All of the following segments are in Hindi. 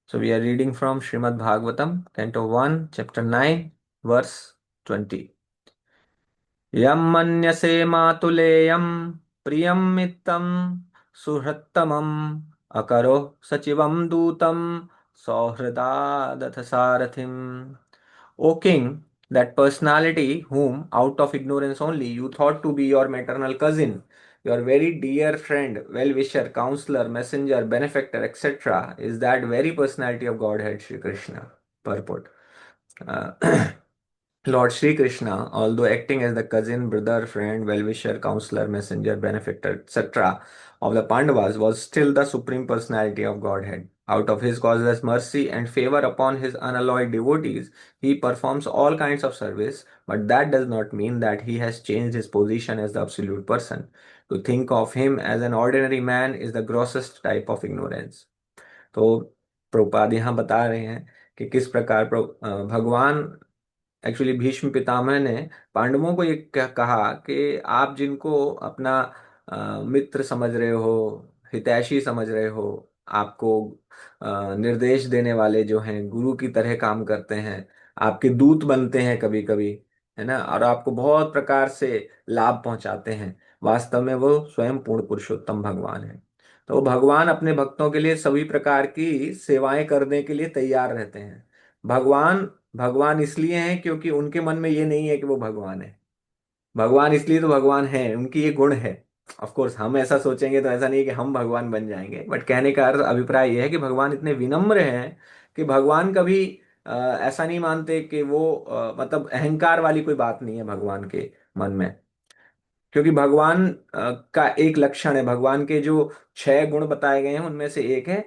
So we are reading from Srimad Bhagavatam, Canto 1, Chapter 9, verse 20. Yam manyase matuleyam priyam mittam suhrattamam akaro sachivam dutam sauhradadatha sarathim. O king, that personality whom, out of ignorance only, you thought to be your maternal cousin, your very dear friend, well-wisher, counselor, messenger, benefactor, etc., is that very personality of Godhead, Sri Krishna. Purport. Uh, Lord Sri Krishna, although acting as the cousin, brother, friend, well-wisher, counselor, messenger, benefactor, etc., of the Pandavas, was still the supreme personality of Godhead. Out of his causeless mercy and favor upon his unalloyed devotees, he performs all kinds of service, but that does not mean that he has changed his position as the absolute person. To think of him as an ordinary man is the grossest type of ignorance. तो प्रभुपाद यहाँ बता रहे हैं कि किस प्रकार भगवान एक्चुअली भीष्म पितामह ने पांडवों को ये कहा कि आप जिनको अपना मित्र समझ रहे हो, हितैषी समझ रहे हो, आपको निर्देश देने वाले जो हैं, गुरु की तरह काम करते हैं, आपके दूत बनते हैं कभी कभी, है ना, और आपको बहुत प्रकार से लाभ पहुंचाते हैं, वास्तव में वो स्वयं पूर्ण पुरुषोत्तम भगवान है। तो वो भगवान अपने भक्तों के लिए सभी प्रकार की सेवाएं करने के लिए तैयार रहते हैं। भगवान भगवान इसलिए हैं क्योंकि उनके मन में ये नहीं है कि वो भगवान है। भगवान इसलिए तो भगवान है, उनकी ये गुण है। ऑफ कोर्स हम ऐसा सोचेंगे तो ऐसा नहीं है कि हम भगवान बन जाएंगे, बट कहने का अर्थ अभिप्राय यह है कि भगवान इतने विनम्र हैं कि भगवान कभी ऐसा नहीं मानते कि वो मतलब अहंकार वाली कोई बात नहीं है भगवान के मन में। क्योंकि भगवान का एक लक्षण है, भगवान के जो 6 गुण बताए गए हैं उनमें से एक है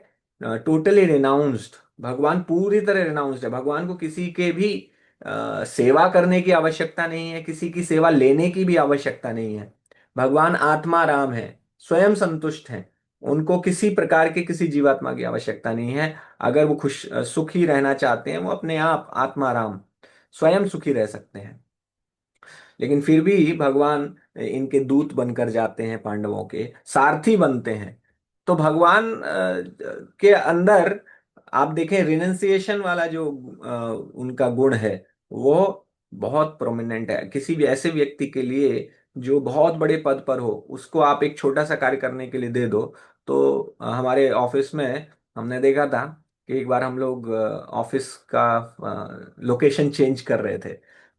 टोटली रिनाउंस्ड। भगवान पूरी तरह रिनाउंस्ड है। भगवान को किसी के भी सेवा करने की आवश्यकता नहीं है, किसी की सेवा लेने की भी आवश्यकता नहीं है। भगवान आत्मा राम है, स्वयं संतुष्ट हैं। उनको किसी प्रकार के किसी जीवात्मा की आवश्यकता नहीं है। अगर वो सुखी रहना चाहते हैं, वो अपने आप आत्मा राम स्वयं सुखी रह सकते हैं। लेकिन फिर भी भगवान इनके दूत बनकर जाते हैं, पांडवों के सारथी बनते हैं। तो भगवान के अंदर आप देखें रिनंसिएशन वाला जो उनका गुण है वो बहुत प्रोमिनेंट है। किसी भी ऐसे व्यक्ति के लिए जो बहुत बड़े पद पर हो, उसको आप एक छोटा सा कार्य करने के लिए दे दो। तो हमारे ऑफिस में हमने देखा था कि एक बार हम लोग ऑफिस का लोकेशन चेंज कर रहे थे।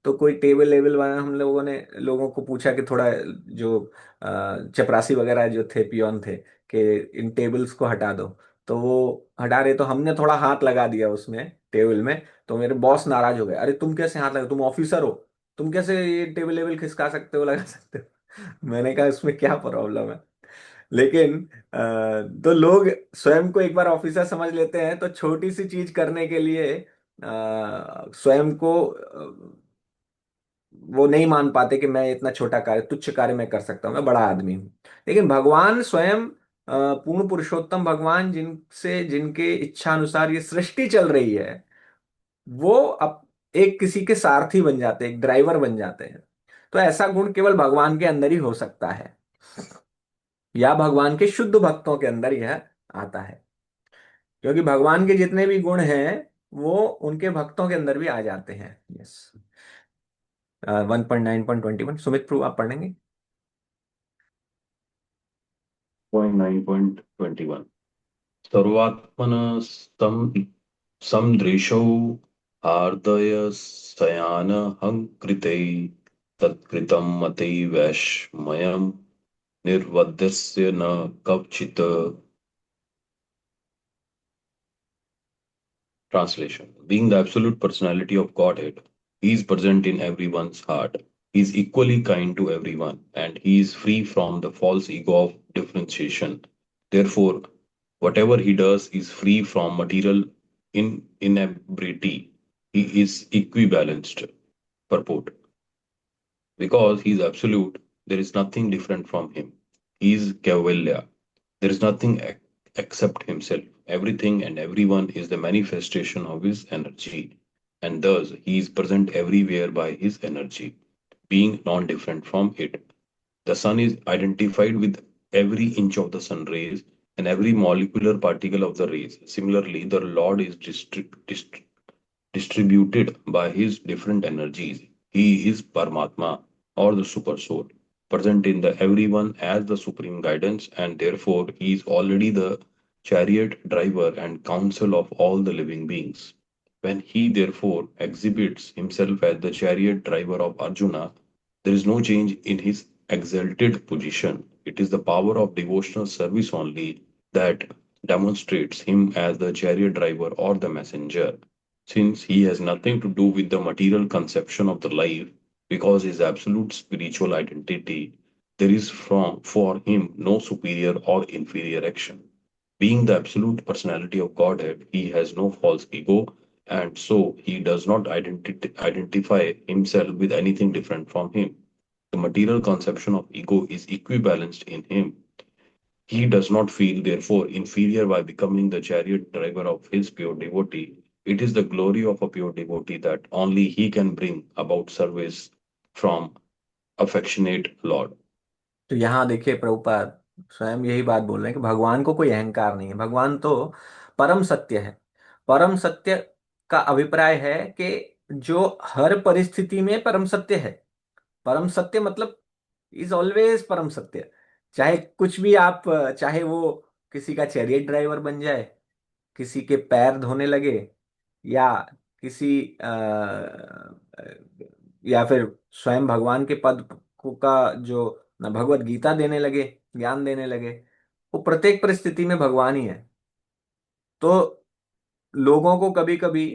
तो कोई टेबल लेवल वाला हम लोगों ने लोगों को पूछा कि थोड़ा जो चपरासी वगैरह जो थे, पियोन थे, कि इन टेबल्स को हटा दो। तो वो हटा रहे, तो हमने थोड़ा हाथ लगा दिया उसमें टेबल में। तो मेरे बॉस नाराज हो गए, अरे तुम कैसे हाथ लगा, तुम ऑफिसर हो, तुम कैसे ये टेबल लेवल खिसका सकते हो, लगा सकते हो। मैंने कहा इसमें क्या प्रॉब्लम है। लेकिन तो लोग स्वयं को एक बार ऑफिसर समझ लेते हैं, तो छोटी सी चीज करने के लिए स्वयं को वो नहीं मान पाते कि मैं इतना छोटा कार्य, तुच्छ कार्य मैं कर सकता हूँ, मैं बड़ा आदमी हूँ। लेकिन भगवान स्वयं पूर्ण पुरुषोत्तम भगवान, जिनसे जिनके इच्छा अनुसार ये सृष्टि चल रही है, वो अब एक किसी के सारथी बन जाते हैं, एक ड्राइवर बन जाते हैं। तो ऐसा गुण केवल भगवान के अंदर ही हो सकता है, या भगवान के शुद्ध भक्तों के अंदर यह आता है। क्योंकि भगवान के जितने भी गुण हैं वो उनके भक्तों के अंदर भी आ जाते हैं। यस। 1.9.21 सुमित प्रभु आप पढ़ेंगे। 9.21 सर्वात्मन सम समदृशौ हार्दय हंकृते तत्कृतं मते वैश्मयं निर्वध्यस्य न कवचित्. Translation: Being the absolute personality of Godhead, He is present in everyone's heart. He is equally kind to everyone, and He is free from the false ego of differentiation. Therefore, whatever He does is free from material inebriety. He is equibalanced. Purport: Because He is absolute, there is nothing different from Him. He is Kaivalya. There is nothing except himself. Everything and everyone is the manifestation of his energy, and thus he is present everywhere by his energy, being non different from it. The sun is identified with every inch of the sun rays, and every molecular particle of the rays. Similarly, the Lord is distributed by his different energies. He is Paramatma or the Super Soul, present in the everyone as the supreme guidance, and therefore he is already the chariot driver and counsel of all the living beings. When he therefore exhibits himself as the chariot driver of Arjuna, there is no change in his exalted position. It is the power of devotional service only that demonstrates him as the chariot driver or the messenger, since he has nothing to do with the material conception of the life, because his absolute spiritual identity, there is from for him no superior or inferior action. Being the absolute personality of Godhead, he has no false ego, and so he does not identify himself with anything different from him. The material conception of ego is equibalanced in him. He does not feel, therefore, inferior by becoming the chariot driver of his pure devotee. It is the glory of a pure devotee that only he can bring about service from affectionate Lord. तो यहाँ देखिए प्रभुपाद स्वयं यही बात बोल रहे हैं कि भगवान को कोई अहंकार नहीं है, भगवान तो परम सत्य है। परम सत्य का अभिप्राय है कि जो हर परिस्थिति में परम सत्य है। परम सत्य मतलब इज ऑलवेज परम सत्य। चाहे कुछ भी आप, चाहे वो किसी का चैरियट ड्राइवर बन जाए, किसी के पैर धोने लगे, या किसी या फिर स्वयं भगवान के पद का जो भगवत गीता देने लगे, ज्ञान देने लगे, वो प्रत्येक परिस्थिति में भगवान ही है। तो लोगों को कभी कभी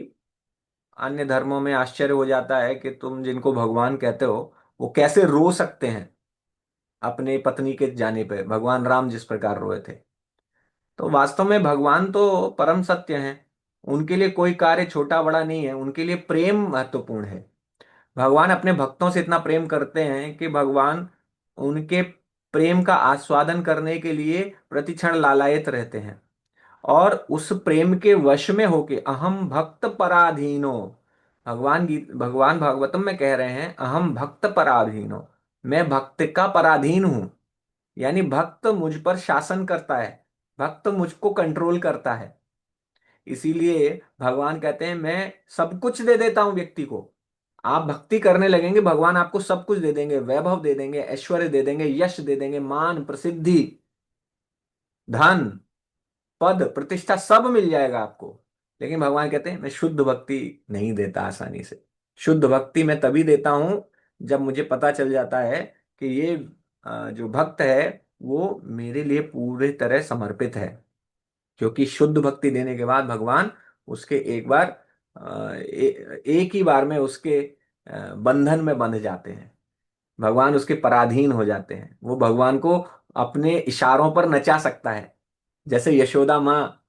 अन्य धर्मों में आश्चर्य हो जाता है कि तुम जिनको भगवान कहते हो वो कैसे रो सकते हैं अपने पत्नी के जाने पे, भगवान राम जिस प्रकार रोए थे। तो वास्तव में भगवान तो परम सत्य हैं। उनके लिए कोई कार्य छोटा बड़ा नहीं है, उनके लिए प्रेम महत्वपूर्ण है। भगवान अपने भक्तों से इतना प्रेम करते हैं कि भगवान उनके प्रेम का आस्वादन करने के लिए प्रतिक्षण लालायित रहते हैं। और उस प्रेम के वश में होके अहम भक्त पराधीनो, भगवान भागवतम में कह रहे हैं अहम भक्त पराधीनो, मैं भक्त का पराधीन हूं। यानी भक्त मुझ पर शासन करता है, भक्त मुझको कंट्रोल करता है। इसीलिए भगवान कहते हैं मैं सब कुछ दे देता हूं व्यक्ति को। आप भक्ति करने लगेंगे, भगवान आपको सब कुछ दे देंगे, वैभव दे देंगे, ऐश्वर्य दे देंगे, यश दे देंगे, मान प्रसिद्धि, धन, पद प्रतिष्ठा सब मिल जाएगा आपको। लेकिन भगवान कहते हैं मैं शुद्ध भक्ति नहीं देता आसानी से। शुद्ध भक्ति मैं तभी देता हूं जब मुझे पता चल जाता है कि ये जो भक्त है वो मेरे लिए पूरी तरह समर्पित है। क्योंकि शुद्ध भक्ति देने के बाद भगवान उसके एक बार एक ही बार में उसके बंधन में बंध जाते हैं। भगवान उसके पराधीन हो जाते हैं। वो भगवान को अपने इशारों पर नचा सकता है। जैसे यशोदा माँ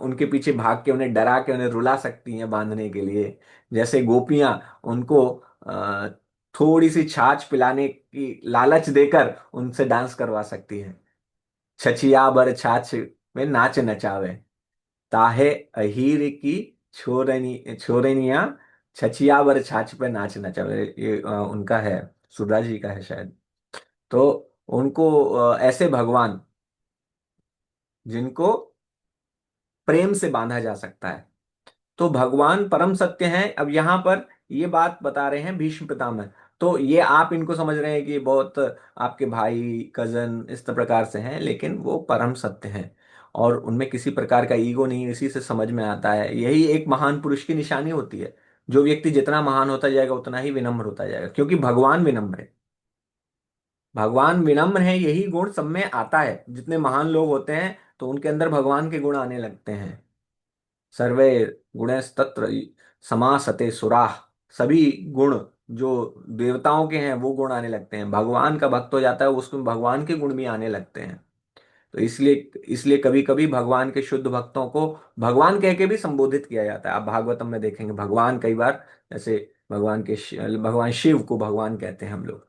उनके पीछे भाग के उन्हें डरा के उन्हें रुला सकती हैं बांधने के लिए, जैसे गोपियां उनको थोड़ी सी छाछ पिलाने की लालच देकर उनसे डांस करवा सकती हैं। छछिया बर छाछ में नाच नचावे, ताहे अहीर की छोरनिया, छछिया बर छाछ पे नाच नचावे। ये उनका है, सुधा जी का है शायद। तो उनको ऐसे भगवान जिनको प्रेम से बांधा जा सकता है, तो भगवान परम सत्य हैं। अब यहाँ पर ये बात बता रहे हैं भीष्म पितामह। तो ये आप इनको समझ रहे हैं कि ये बहुत आपके भाई कजन इस प्रकार से हैं, लेकिन वो परम सत्य हैं और उनमें किसी प्रकार का ईगो नहीं। इसी से समझ में आता है, यही एक महान पुरुष की निशानी होती है। जो व्यक्ति जितना महान होता जाएगा उतना ही विनम्र होता जाएगा, क्योंकि भगवान विनम्र है। भगवान विनम्र है, यही गुण सब में आता है। जितने महान लोग होते हैं तो उनके अंदर भगवान के गुण आने लगते हैं। सर्वे गुणस्तत्र समासते सुराः, सभी गुण जो देवताओं के हैं वो गुण आने लगते हैं। भगवान का भक्त हो जाता है उसको भगवान के गुण भी आने लगते हैं। तो इसलिए इसलिए कभी कभी भगवान के शुद्ध भक्तों को भगवान कह के भी संबोधित किया जाता है। आप भागवतम में देखेंगे भगवान कई बार, जैसे भगवान शिव को भगवान कहते हैं हम लोग,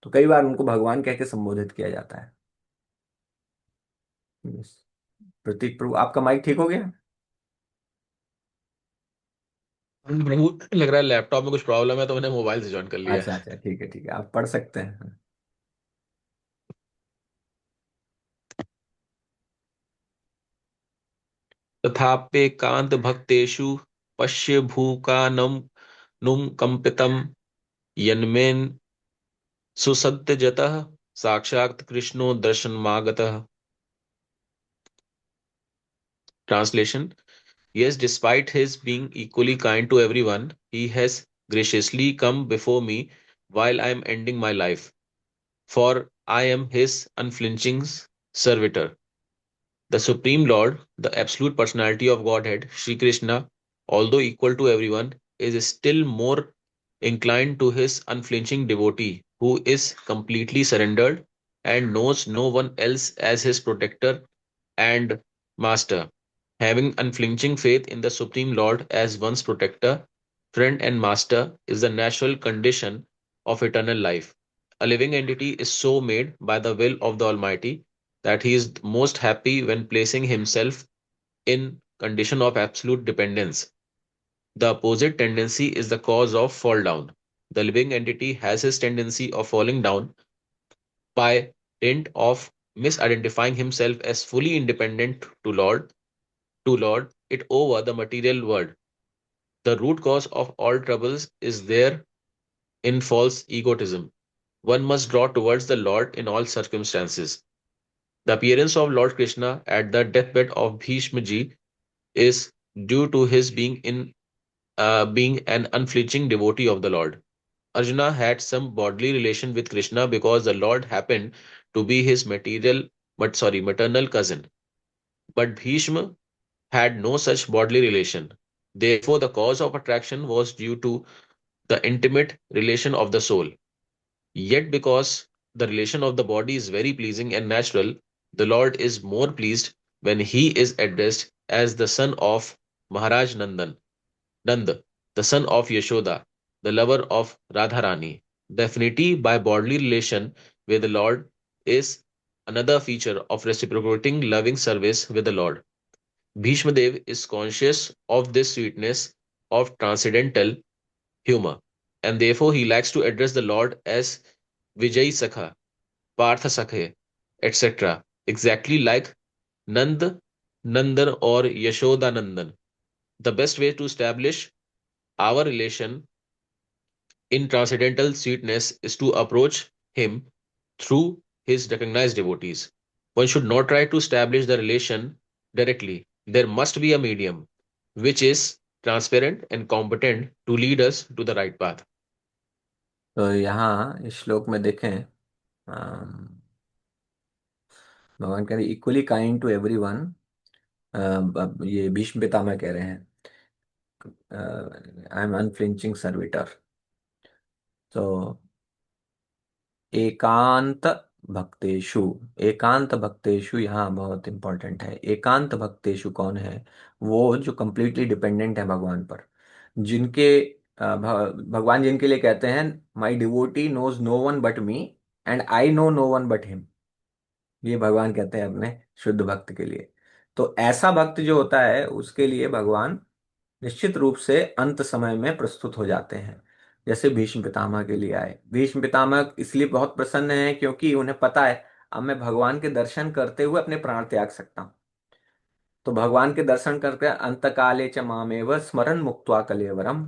तो कई बार उनको भगवान कह के संबोधित किया जाता है। प्रतीक प्रभु आपका माइक ठीक हो गया? प्रभु, लग रहा है लैपटॉप में कुछ प्रॉब्लम है तो मैंने मोबाइल से ज्वाइन कर लिया अच्छा है। अच्छा, ठीक है ठीक है, आप पढ़ सकते हैं। तथाप्येकांत भक्तेषु पश्य भूकानम नुम कंपितम यन्मेन सुसद्यजतः साक्षात् कृष्णो दर्शनमागतः. Translation: Yes, despite his being equally kind to everyone, he has graciously come before me while I am ending my life, for I am his unflinching servitor. The Supreme Lord, the absolute personality of Godhead, Sri Krishna, although equal to everyone, is still more inclined to his unflinching devotee, who is completely surrendered and knows no one else as his protector and master. Having unflinching faith in the Supreme Lord as one's protector, friend, and master is the natural condition of eternal life. A living entity is so made by the will of the Almighty that he is most happy when placing himself in condition of absolute dependence. The opposite tendency is the cause of fall down. The living entity has his tendency of falling down by dint of misidentifying himself as fully independent to lord it over the material world. The root cause of all troubles is there in false egotism. One must draw towards the Lord in all circumstances. The appearance of Lord Krishna at the deathbed of Bhishma Ji is due to his being an unflinching devotee of the Lord. Arjuna had some bodily relation with Krishna because the Lord happened to be his maternal cousin. But Bhishma had no such bodily relation. Therefore, the cause of attraction was due to the intimate relation of the soul. Yet, because the relation of the body is very pleasing and natural, the Lord is more pleased when he is addressed as the son of Maharaj Nanda, the son of Yashoda, the lover of Radharani. The affinity by bodily relation with the Lord is another feature of reciprocating loving service with the Lord. Bhishma Dev is conscious of this sweetness of transcendental humor, and therefore he likes to address the Lord as Vijay Sakha, Partha Sakhe, etc., exactly like Nand Nandan or Yashoda Nandan. The best way to establish our relation in transcendental sweetness is to approach him through his recognized devotees. One should not try to establish the relation directly. There must be a medium which is transparent and competent to lead us to the right path. तो यहाँ इस श्लोक में देखें, भगवान कह रहे equally kind to every one. ये भीष्म पितामह कह रहे हैं, आई एम अनफ्लिंचिंग सर्विटर। तो एकांत भक्तेषु, एकांत भक्तेषु यहाँ बहुत इंपॉर्टेंट है। एकांत भक्तेषु कौन है? वो जो कंप्लीटली डिपेंडेंट है भगवान पर, जिनके भगवान जिनके लिए कहते हैं my devotee knows no one but me and I know no one but him. ये भगवान कहते हैं अपने शुद्ध भक्त के लिए। तो ऐसा भक्त जो होता है उसके लिए भगवान निश्चित रूप से अंत समय में प्रस्तुत हो जाते हैं। जैसे भीष्म पितामह के लिए आए। भीष्म पितामह इसलिए बहुत प्रसन्न हैं क्योंकि उन्हें पता है अब मैं भगवान के दर्शन करते हुए अपने प्राण त्याग सकता हूँ। तो भगवान के दर्शन करके अंत काले च मामेव स्मरण मुक्त्वा कलेवरम,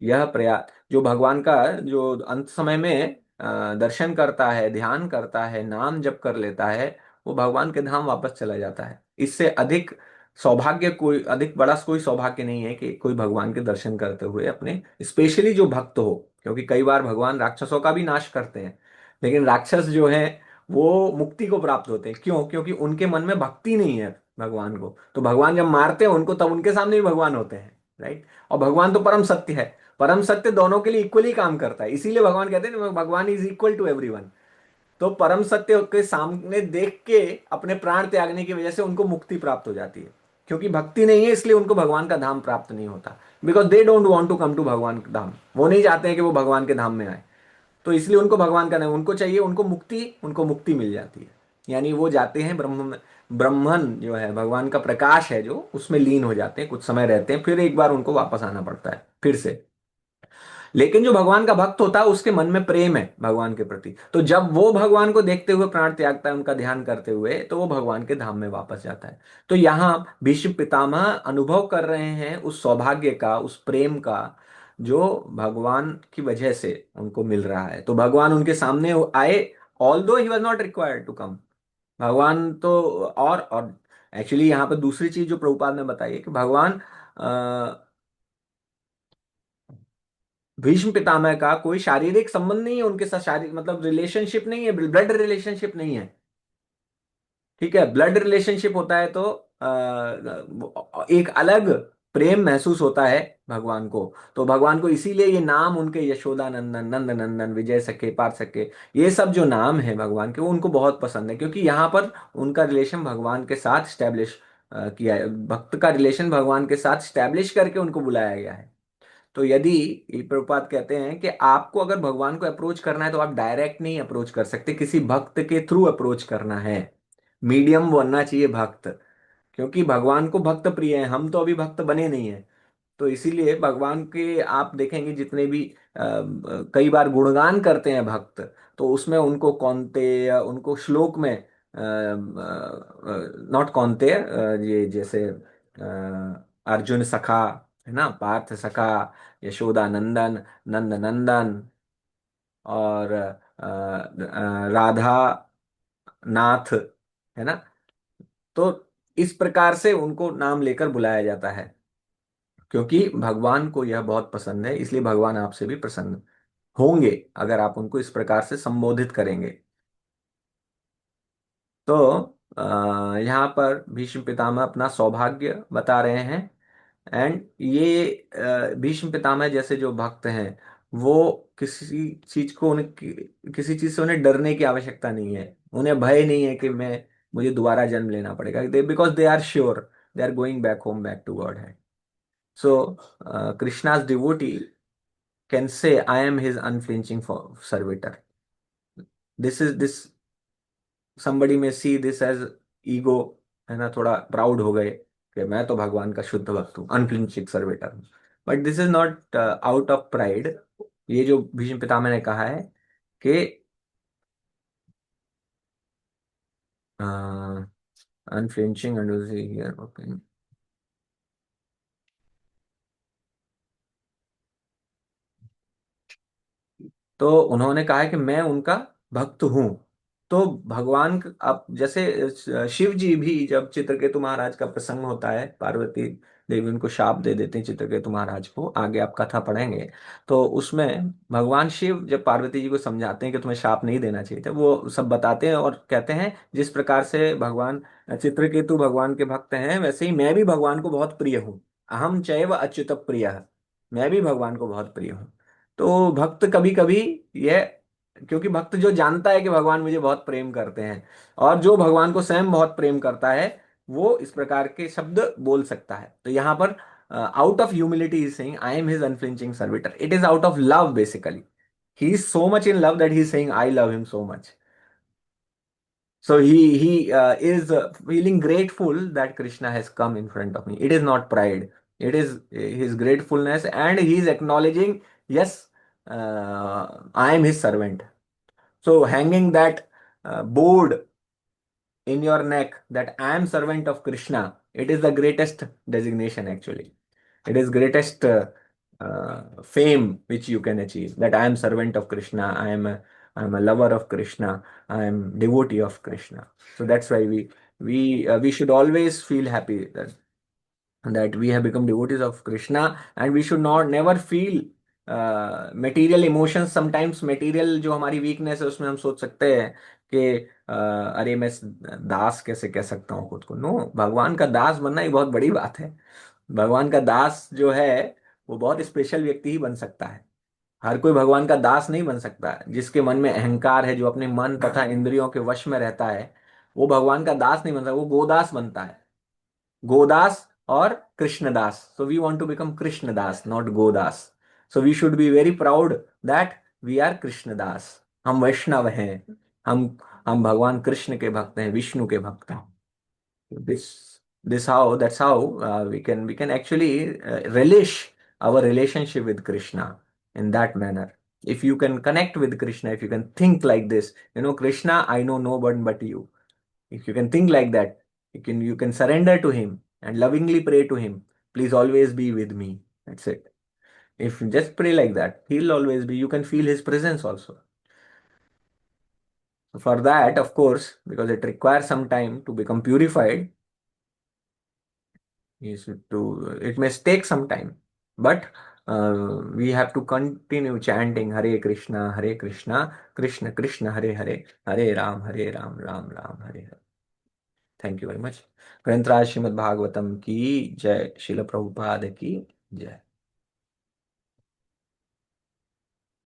यह प्रयास जो भगवान का जो अंत समय में दर्शन करता है, ध्यान करता है, नाम जप कर लेता है, वो भगवान के धाम वापस चला जाता है। इससे अधिक सौभाग्य कोई, अधिक बड़ा कोई सौभाग्य नहीं है कि कोई भगवान के दर्शन करते हुए अपने, स्पेशली जो भक्त हो, क्योंकि कई बार भगवान राक्षसों का भी नाश करते हैं, लेकिन राक्षस जो है वो मुक्ति को प्राप्त होते हैं। क्यों? क्योंकि उनके मन में भक्ति नहीं है भगवान को। तो भगवान जब मारते हैं उनको तब उनके सामने भी भगवान होते हैं, राइट। और भगवान तो परम सत्य है, परम सत्य दोनों के लिए इक्वली काम करता है, इसीलिए भगवान कहते हैं भगवान इज इक्वल टू एवरीवन। तो परम सत्य के सामने देख के अपने प्राण त्यागने की वजह से उनको मुक्ति प्राप्त हो जाती है। क्योंकि भक्ति नहीं है इसलिए उनको भगवान का धाम प्राप्त नहीं होता, because they don't want to come to भगवान का धाम। वो नहीं चाहते हैं कि वो भगवान के धाम में आए, तो इसलिए उनको भगवान का नहीं, उनको चाहिए उनको मुक्ति मिल जाती है। यानी वो जाते हैं ब्रह्मन जो है भगवान का प्रकाश है जो, उसमें लीन हो जाते हैं, कुछ समय रहते हैं, फिर एक बार उनको वापस आना पड़ता है फिर से। लेकिन जो भगवान का भक्त होता है उसके मन में प्रेम है भगवान के प्रति, तो जब वो भगवान को देखते हुए प्राण त्यागता है उनका ध्यान करते हुए, तो वो भगवान के धाम में वापस जाता है। तो यहाँ भीष्म पितामह अनुभव कर रहे हैं उस सौभाग्य का, उस प्रेम का, जो भगवान की वजह से उनको मिल रहा है। तो भगवान उनके सामने आए, although he was not required to come. भगवान तो, और एक्चुअली यहाँ पर दूसरी चीज जो प्रभुपाद ने बताई है कि भगवान भीष्म पितामह का कोई शारीरिक संबंध नहीं है उनके साथ, शारीरिक मतलब रिलेशनशिप नहीं है, ब्लड रिलेशनशिप नहीं है। ठीक है, ब्लड रिलेशनशिप होता है तो एक अलग प्रेम महसूस होता है भगवान को। तो भगवान को इसीलिए ये नाम उनके यशोदा नंदन, नंद नंदन, विजय सखे, पार्थ सखे, ये सब जो नाम है भगवान के वो उनको बहुत पसंद है, क्योंकि यहाँ पर उनका रिलेशन भगवान के साथ स्टैब्लिश किया है, भक्त का रिलेशन भगवान के साथ स्टैब्लिश करके उनको बुलाया गया है। तो यदि, ये प्रभुपाद कहते हैं कि आपको अगर भगवान को अप्रोच करना है तो आप डायरेक्ट नहीं अप्रोच कर सकते, किसी भक्त के थ्रू अप्रोच करना है। मीडियम बनना चाहिए भक्त, क्योंकि भगवान को भक्त प्रिय है, हम तो अभी भक्त बने नहीं है। तो इसीलिए भगवान के आप देखेंगे जितने भी कई बार गुणगान करते हैं भक्त, तो उसमें उनको कौनते या उनको श्लोक में, नॉट कौनते, ये जैसे अर्जुन सखा है ना, पार्थ सखा, यशोदा नंदन, नंद नंदन, और राधा नाथ, है ना। तो इस प्रकार से उनको नाम लेकर बुलाया जाता है, क्योंकि भगवान को यह बहुत पसंद है, इसलिए भगवान आपसे भी प्रसन्न होंगे अगर आप उनको इस प्रकार से संबोधित करेंगे। तो यहाँ पर भीष्म पितामह अपना सौभाग्य बता रहे हैं। एंड ये भीष्म पितामह जैसे जो भक्त हैं, वो किसी चीज को उन्हें किसी चीज से उन्हें डरने की आवश्यकता नहीं है, उन्हें भय नहीं है कि मैं मुझे दोबारा जन्म लेना पड़ेगा, because they are sure they are going back home, back to God है। सो कृष्णा's devotee can say I am his unflinching servitor. This somebody may see this as ego, है ना, थोड़ा प्राउड हो गए कि मैं तो भगवान का शुद्ध भक्त हूँ, अनफ्लिंचिंग सर्वेटर हूँ। But this is not out of pride. ये जो भीष्म पितामह ने कहा है कि अनफ्लिंचिंग एंड हियर, ओके, तो उन्होंने कहा है कि मैं उनका भक्त हूं। तो भगवान अब जैसे शिव जी भी, जब चित्रकेतु महाराज का प्रसंग होता है, पार्वती देवी उनको शाप दे देते हैं चित्रकेतु महाराज को, आगे आप कथा पढ़ेंगे तो उसमें भगवान शिव जब पार्वती जी को समझाते हैं कि तुम्हें शाप नहीं देना चाहिए था, वो सब बताते हैं और कहते हैं जिस प्रकार से भगवान चित्रकेतु भगवान के भक्त हैं, वैसे ही मैं भी भगवान को बहुत प्रिय हूँ। अहम चैव अच्युत प्रिय, मैं भी भगवान को बहुत प्रिय हूँ। तो भक्त कभी कभी यह, क्योंकि भक्त जो जानता है कि भगवान मुझे बहुत प्रेम करते हैं, और जो भगवान को स्वयं बहुत प्रेम करता है, वो इस प्रकार के शब्द बोल सकता है। तो यहाँ पर out of humility is saying I am his unflinching servitor, it is out of love basically. He is so much in love that he is saying I love him so much. So he is feeling grateful that Krishna has come in front of me. It is not pride. It is his gratefulness, and he is acknowledging, yes, I am his servant. So hanging that board in your neck that I am servant of Krishna, it is the greatest designation actually. It is greatest fame which you can achieve. That I am servant of Krishna. I am a lover of Krishna. I am devotee of Krishna. So that's why we should always feel happy that we have become devotees of Krishna, and we should not never feel material emotions. Sometimes material जो हमारी weakness है उसमें हम सोच सकते हैं कि अरे मैं दास कैसे कह सकता हूँ खुद को। नो, भगवान का दास बनना ही बहुत बड़ी बात है। भगवान का दास जो है वो बहुत स्पेशल व्यक्ति ही बन सकता है। हर कोई भगवान का दास नहीं बन सकता। जिसके मन में अहंकार है, जो अपने मन तथा इंद्रियों के वश में रहता है, वो भगवान का दास नहीं बनता, वो गोदास बनता है। गोदास और Krishnadas. So we want to become Krishnadas, not Godas. So we should be very proud that we are Krishnadas. हम वैष्णव हैं, हम हम भगवान कृष्ण के भक्त हैं, विष्णु के भक्त हैं। This how that's how we can actually relish our relationship with Krishna. in that manner. If you can connect with Krishna, if you can think like this, Krishna, I know no one but you. If you can think like that, you can surrender to him and lovingly pray to him. Please always be with me. That's it. If you just pray like that, he'll always be. You can feel his presence also. So for that, of course, because it requires some time to become purified, it may take some time, but we have to continue chanting Hare Krishna, Krishna Krishna, Hare Hare, Hare Ram, Ram Ram, Hare Hare. Thank you very much. ग्रंथराज श्रीमद् भागवतम की जय। शिल प्रभुपाद की जय।